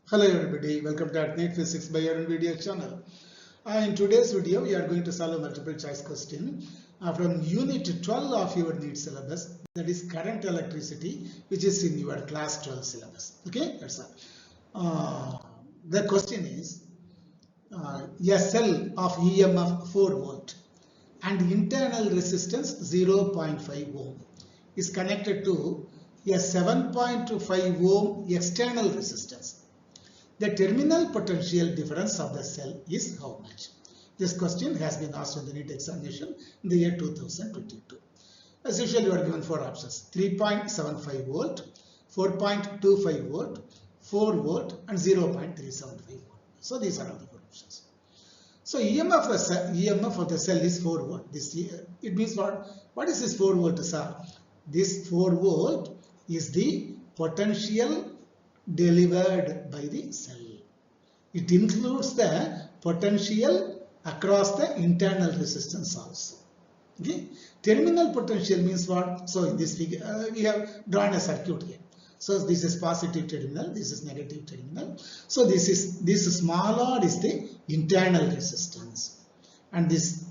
Hello everybody, welcome to AtNet Physics by Arun video channel. In today's video, we are going to solve a multiple choice question from Unit 12 of your NEET syllabus, that is current electricity, which is in your class 12 syllabus. Okay, that's all. The question is, a cell of EMF 4 volt and internal resistance 0.5 ohm is connected to a 7.5 ohm external resistance. The terminal potential difference of the cell is how much? This question has been asked in the NEET examination in the year 2022. As usual, you are given four options: 3.75 volt, 4.25 volt, 4 volt, and 0.375 volt. So these are all the four options. So EMF of the cell is 4 volt. It means what? What is this 4 volt, sir? This 4 volt is the potential delivered by the cell. It includes the potential across the internal resistance also. Okay. Terminal potential means what? So in this figure, we have drawn a circuit here. So this is positive terminal, this is negative terminal. So this small r is the internal resistance, and this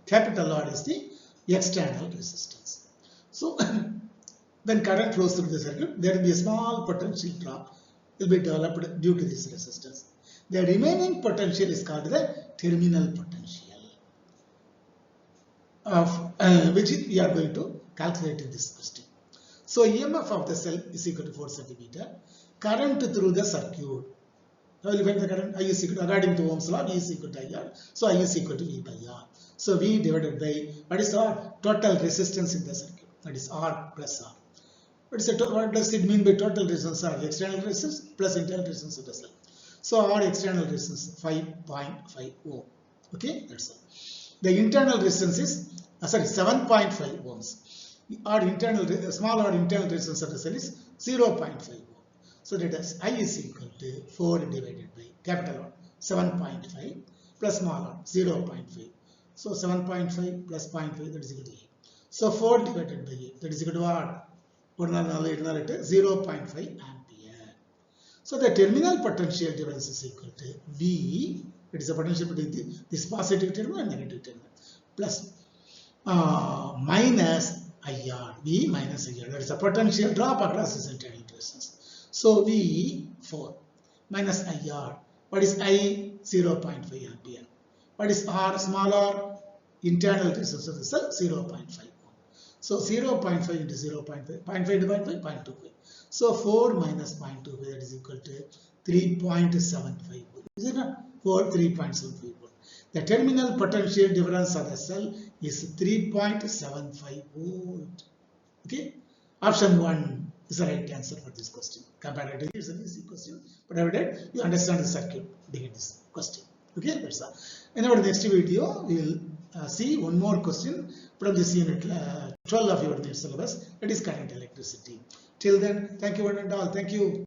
capital R is the external resistance. So when current flows through the circuit, there will be a small potential drop will be developed due to this resistance. The remaining potential is called the terminal potential, of which we are going to calculate in this question. So EMF of the cell is equal to 4 centimeter. Current through the circuit. How will you find the current? I is equal to, according to Ohm's law, V is equal to IR. So I is equal to V by R. So V divided by, what is our total resistance in the circuit? That is R plus R. What does it mean by total resistance? R, external resistance plus internal resistance of the cell. So our external resistance 5.5 ohm. Okay, that's all. The internal resistance is 7.5 ohms. Our internal small r internal resistance of the cell is 0.5 ohm. So that is I is equal to 4 divided by capital R 7.5 plus small r 0.5. So 7.5 plus 0.5, that is equal to 8. So 4 divided by 8, that is equal to what? 0.5 ampere. So the terminal potential difference is equal to V, it is the potential between this positive terminal and negative terminal, plus minus IR, V minus IR, that is the potential drop across this internal resistance. So V4 minus IR, what is I? 0.5 ampere. What is R, small r? Internal resistance of the cell, 0.5. So 0.5 into 0.5, 0.5 divided by 0.25. So 4 minus 0.25, that is equal to 3.75. Is it not? 3.75 volt. The terminal potential difference of the cell is 3.75 volt. Okay. Option 1 is the right answer for this question. Comparatively, it's an easy question, but provided you understand the circuit behind this question. Okay, that's all. In our next video, we will see one more question from this unit 12 of your NEET syllabus, that is current electricity. Till then, thank you one and all. Thank you.